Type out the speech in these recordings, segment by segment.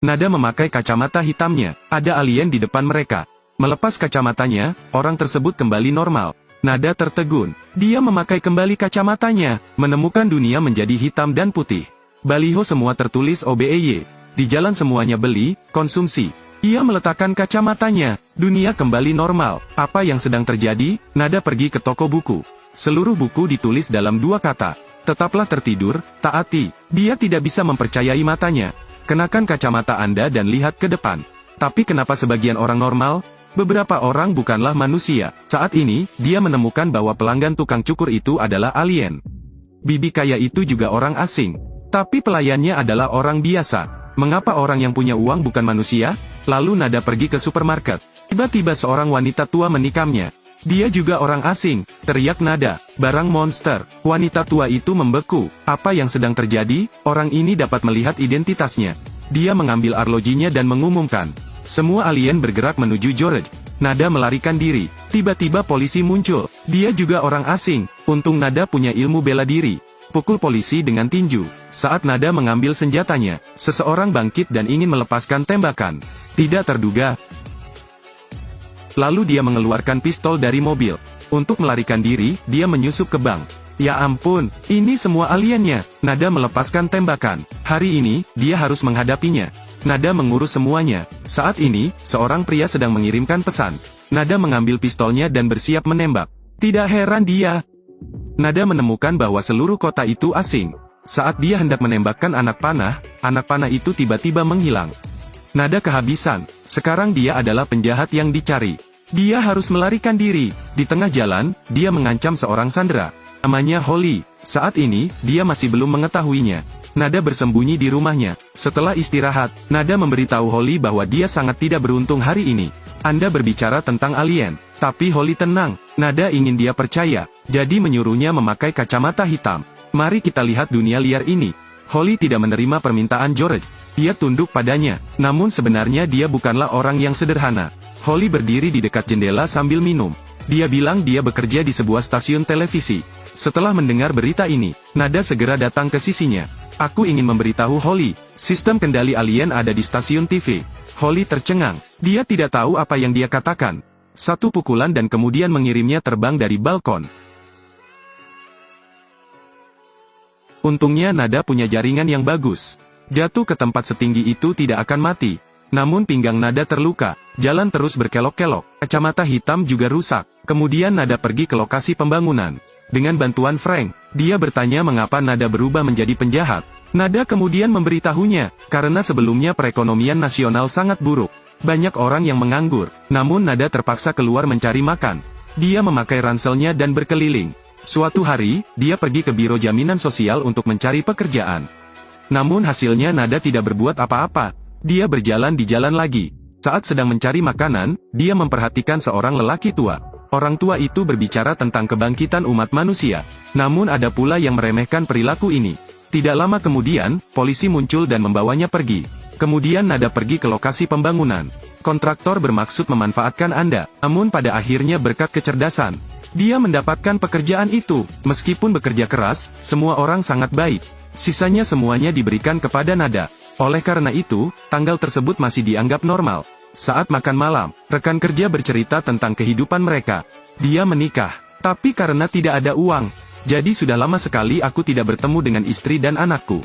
Nada memakai kacamata hitamnya. Ada alien di depan mereka. Melepas kacamatanya, orang tersebut kembali normal. Nada tertegun. Dia memakai kembali kacamatanya, menemukan dunia menjadi hitam dan putih. Baliho semua tertulis OBEY. Di jalan semuanya beli, konsumsi. Ia meletakkan kacamatanya. Dunia kembali normal. Apa yang sedang terjadi? Nada pergi ke toko buku. Seluruh buku ditulis dalam 2 kata. Tetaplah tertidur, taati. Dia tidak bisa mempercayai matanya. Kenakan kacamata Anda dan lihat ke depan. Tapi kenapa sebagian orang normal? Beberapa orang bukanlah manusia. Saat ini, dia menemukan bahwa pelanggan tukang cukur itu adalah alien. Bibi kaya itu juga orang asing. Tapi pelayannya adalah orang biasa. Mengapa orang yang punya uang bukan manusia? Lalu Nada pergi ke supermarket. Tiba-tiba seorang wanita tua menikamnya. Dia juga orang asing, teriak Nada. Barang monster. Wanita tua itu membeku. Apa yang sedang terjadi? Orang ini dapat melihat identitasnya. Dia mengambil arlojinya dan mengumumkan. Semua alien bergerak menuju George. Nada melarikan diri. Tiba-tiba polisi muncul. Dia juga orang asing. Untung Nada punya ilmu bela diri. Pukul polisi dengan tinju. Saat Nada mengambil senjatanya, seseorang bangkit dan ingin melepaskan tembakan. Tidak terduga. Lalu dia mengeluarkan pistol dari mobil. Untuk melarikan diri, dia menyusup ke bank. Ya ampun, ini semua aliennya. Nada melepaskan tembakan. Hari ini, dia harus menghadapinya. Nada mengurus semuanya. Saat ini, seorang pria sedang mengirimkan pesan. Nada mengambil pistolnya dan bersiap menembak. Tidak heran dia. Nada menemukan bahwa seluruh kota itu asing. Saat dia hendak menembakkan anak panah itu tiba-tiba menghilang. Nada kehabisan. Sekarang dia adalah penjahat yang dicari. Dia harus melarikan diri. Di tengah jalan, dia mengancam seorang sandera. Namanya Holly. Saat ini, dia masih belum mengetahuinya. Nada bersembunyi di rumahnya. Setelah istirahat, Nada memberitahu Holly bahwa dia sangat tidak beruntung hari ini. Anda berbicara tentang alien. Tapi Holly tenang. Nada ingin dia percaya. Jadi menyuruhnya memakai kacamata hitam. Mari kita lihat dunia liar ini. Holly tidak menerima permintaan George. Dia tunduk padanya. Namun sebenarnya dia bukanlah orang yang sederhana. Holly berdiri di dekat jendela sambil minum. Dia bilang dia bekerja di sebuah stasiun televisi. Setelah mendengar berita ini, Nada segera datang ke sisinya. Aku ingin memberitahu Holly, sistem kendali alien ada di stasiun TV. Holly tercengang. Dia tidak tahu apa yang dia katakan. Satu pukulan dan kemudian mengirimnya terbang dari balkon. Untungnya Nada punya jaringan yang bagus. Jatuh ke tempat setinggi itu tidak akan mati. Namun pinggang Nada terluka. Jalan terus berkelok-kelok. Kacamata hitam juga rusak. Kemudian Nada pergi ke lokasi pembangunan. Dengan bantuan Frank, dia bertanya mengapa Nada berubah menjadi penjahat. Nada kemudian memberitahunya, karena sebelumnya perekonomian nasional sangat buruk. Banyak orang yang menganggur. Namun Nada terpaksa keluar mencari makan. Dia memakai ranselnya dan berkeliling. Suatu hari, dia pergi ke biro jaminan sosial untuk mencari pekerjaan. Namun hasilnya Nada tidak berbuat apa-apa. Dia berjalan di jalan lagi. Saat sedang mencari makanan, dia memperhatikan seorang lelaki tua. Orang tua itu berbicara tentang kebangkitan umat manusia. Namun ada pula yang meremehkan perilaku ini. Tidak lama kemudian, polisi muncul dan membawanya pergi. Kemudian Nada pergi ke lokasi pembangunan. Kontraktor bermaksud memanfaatkan Anda. Namun pada akhirnya berkat kecerdasan, dia mendapatkan pekerjaan itu. Meskipun bekerja keras, semua orang sangat baik. Sisanya semuanya diberikan kepada Nada. Oleh karena itu, tanggal tersebut masih dianggap normal. Saat makan malam, rekan kerja bercerita tentang kehidupan mereka. Dia menikah. Tapi karena tidak ada uang, jadi sudah lama sekali aku tidak bertemu dengan istri dan anakku.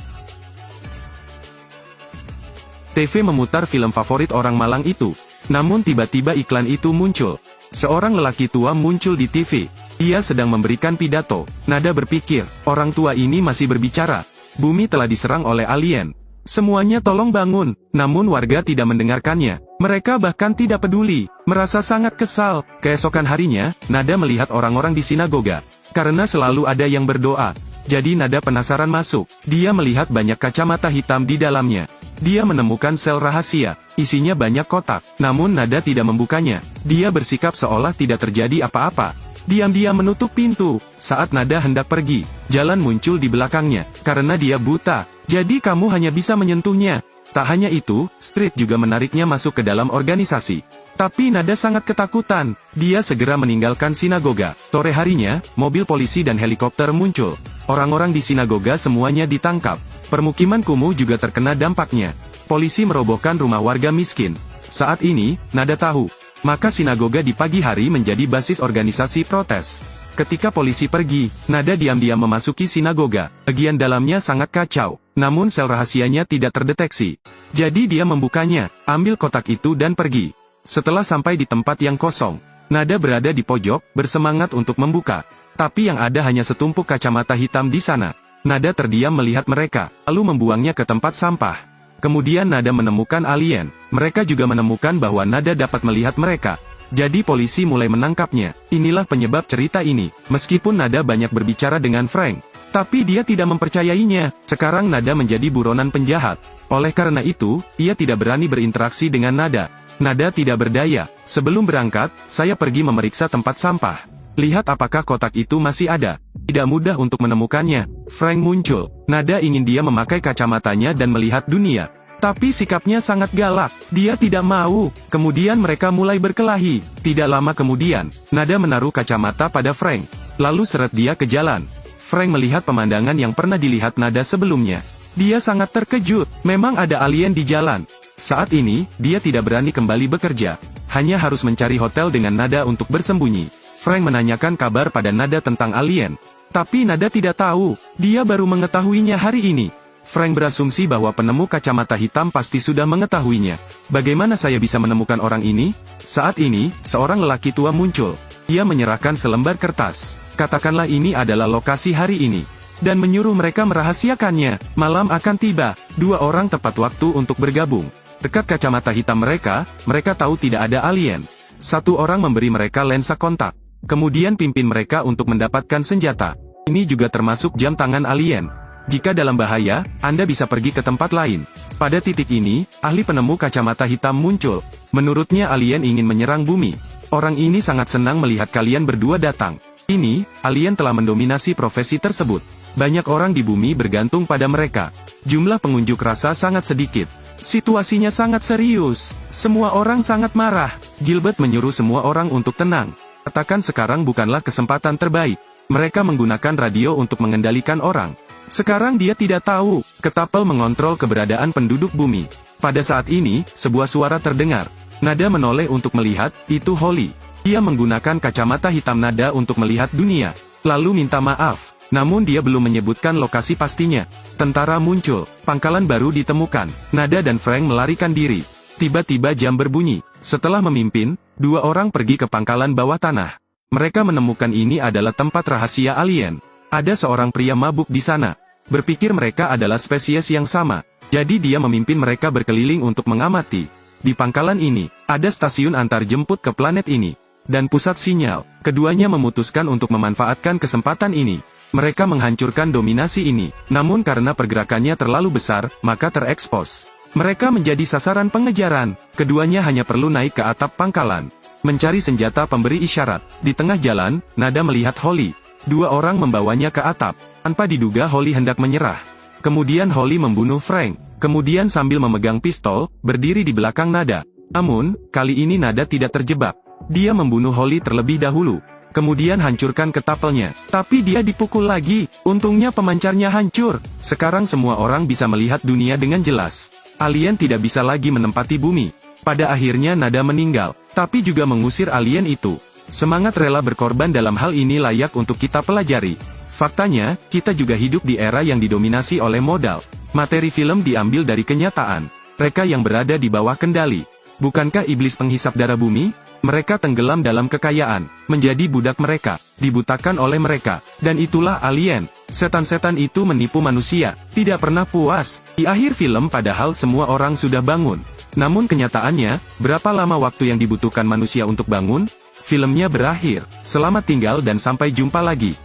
TV memutar film favorit orang Malang itu. Namun tiba-tiba iklan itu muncul. Seorang lelaki tua muncul di TV. Dia sedang memberikan pidato. Nada berpikir, orang tua ini masih berbicara. Bumi telah diserang oleh alien. Semuanya tolong bangun. Namun warga tidak mendengarkannya. Mereka bahkan tidak peduli. Merasa sangat kesal. Keesokan harinya, Nada melihat orang-orang di sinagoga. Karena selalu ada yang berdoa. Jadi Nada penasaran masuk. Dia melihat banyak kacamata hitam di dalamnya. Dia menemukan sel rahasia. Isinya banyak kotak. Namun Nada tidak membukanya. Dia bersikap seolah tidak terjadi apa-apa. Diam-diam menutup pintu. Saat Nada hendak pergi, jalan muncul di belakangnya. Karena dia buta, jadi kamu hanya bisa menyentuhnya. Tak hanya itu, Street juga menariknya masuk ke dalam organisasi. Tapi Nada sangat ketakutan. Dia segera meninggalkan sinagoga. Sore harinya, mobil polisi dan helikopter muncul. Orang-orang di sinagoga semuanya ditangkap. Permukiman kumuh juga terkena dampaknya. Polisi merobohkan rumah warga miskin. Saat ini, Nada tahu. Maka sinagoga di pagi hari menjadi basis organisasi protes. Ketika polisi pergi, Nada diam-diam memasuki sinagoga. Bagian dalamnya sangat kacau, namun sel rahasianya tidak terdeteksi. Jadi dia membukanya, ambil kotak itu dan pergi. Setelah sampai di tempat yang kosong, Nada berada di pojok, bersemangat untuk membuka. Tapi yang ada hanya setumpuk kacamata hitam di sana. Nada terdiam melihat mereka, lalu membuangnya ke tempat sampah. Kemudian Nada menemukan alien. Mereka juga menemukan bahwa Nada dapat melihat mereka. Jadi polisi mulai menangkapnya. Inilah penyebab cerita ini. Meskipun Nada banyak berbicara dengan Frank, tapi dia tidak mempercayainya. Sekarang Nada menjadi buronan penjahat. Oleh karena itu, ia tidak berani berinteraksi dengan Nada. Nada tidak berdaya. Sebelum berangkat, saya pergi memeriksa tempat sampah. Lihat apakah kotak itu masih ada. Tidak mudah untuk menemukannya. Frank muncul. Nada ingin dia memakai kacamatanya dan melihat dunia. Tapi sikapnya sangat galak. Dia tidak mau. Kemudian mereka mulai berkelahi. Tidak lama kemudian, Nada menaruh kacamata pada Frank. Lalu seret dia ke jalan. Frank melihat pemandangan yang pernah dilihat Nada sebelumnya. Dia sangat terkejut. Memang ada alien di jalan. Saat ini, dia tidak berani kembali bekerja. Hanya harus mencari hotel dengan Nada untuk bersembunyi. Frank menanyakan kabar pada Nada tentang alien. Tapi Nada tidak tahu. Dia baru mengetahuinya hari ini. Frank berasumsi bahwa penemu kacamata hitam pasti sudah mengetahuinya. Bagaimana saya bisa menemukan orang ini? Saat ini, seorang lelaki tua muncul. Ia menyerahkan selembar kertas. Katakanlah ini adalah lokasi hari ini. Dan menyuruh mereka merahasiakannya. Malam akan tiba. 2 orang tepat waktu untuk bergabung. Dekat kacamata hitam mereka tahu tidak ada alien. 1 orang memberi mereka lensa kontak. Kemudian pimpin mereka untuk mendapatkan senjata. Ini juga termasuk jam tangan alien. Jika dalam bahaya, Anda bisa pergi ke tempat lain. Pada titik ini, ahli penemu kacamata hitam muncul. Menurutnya alien ingin menyerang bumi. Orang ini sangat senang melihat kalian berdua datang. Ini, alien telah mendominasi profesi tersebut. Banyak orang di bumi bergantung pada mereka. Jumlah pengunjuk rasa sangat sedikit. Situasinya sangat serius. Semua orang sangat marah. Gilbert menyuruh semua orang untuk tenang. Katakan sekarang bukanlah kesempatan terbaik. Mereka menggunakan radio untuk mengendalikan orang. Sekarang dia tidak tahu, ketapel mengontrol keberadaan penduduk bumi. Pada saat ini, sebuah suara terdengar. Nada menoleh untuk melihat, itu Holly. Dia menggunakan kacamata hitam Nada untuk melihat dunia. Lalu minta maaf. Namun dia belum menyebutkan lokasi pastinya. Tentara muncul, pangkalan baru ditemukan. Nada dan Frank melarikan diri. Tiba-tiba jam berbunyi. Setelah memimpin, 2 orang pergi ke pangkalan bawah tanah. Mereka menemukan ini adalah tempat rahasia alien. Ada seorang pria mabuk di sana. Berpikir mereka adalah spesies yang sama. Jadi dia memimpin mereka berkeliling untuk mengamati. Di pangkalan ini, ada stasiun antar jemput ke planet ini. Dan pusat sinyal. Keduanya memutuskan untuk memanfaatkan kesempatan ini. Mereka menghancurkan dominasi ini. Namun karena pergerakannya terlalu besar, maka terekspos. Mereka menjadi sasaran pengejaran. Keduanya hanya perlu naik ke atap pangkalan. Mencari senjata pemberi isyarat. Di tengah jalan, Nada melihat Holly. 2 orang membawanya ke atap. Tanpa diduga Holly hendak menyerah. Kemudian Holly membunuh Frank. Kemudian sambil memegang pistol, berdiri di belakang Nada. Namun, kali ini Nada tidak terjebak. Dia membunuh Holly terlebih dahulu. Kemudian hancurkan ketapelnya. Tapi dia dipukul lagi. Untungnya pemancarnya hancur. Sekarang semua orang bisa melihat dunia dengan jelas. Alien tidak bisa lagi menempati bumi. Pada akhirnya Nada meninggal. Tapi juga mengusir alien itu. Semangat rela berkorban dalam hal ini layak untuk kita pelajari. Faktanya, kita juga hidup di era yang didominasi oleh modal. Materi film diambil dari kenyataan. Mereka yang berada di bawah kendali. Bukankah iblis penghisap darah bumi? Mereka tenggelam dalam kekayaan. Menjadi budak mereka. Dibutakan oleh mereka. Dan itulah alien. Setan-setan itu menipu manusia. Tidak pernah puas. Di akhir film padahal semua orang sudah bangun. Namun kenyataannya, berapa lama waktu yang dibutuhkan manusia untuk bangun? Filmnya berakhir. Selamat tinggal dan sampai jumpa lagi.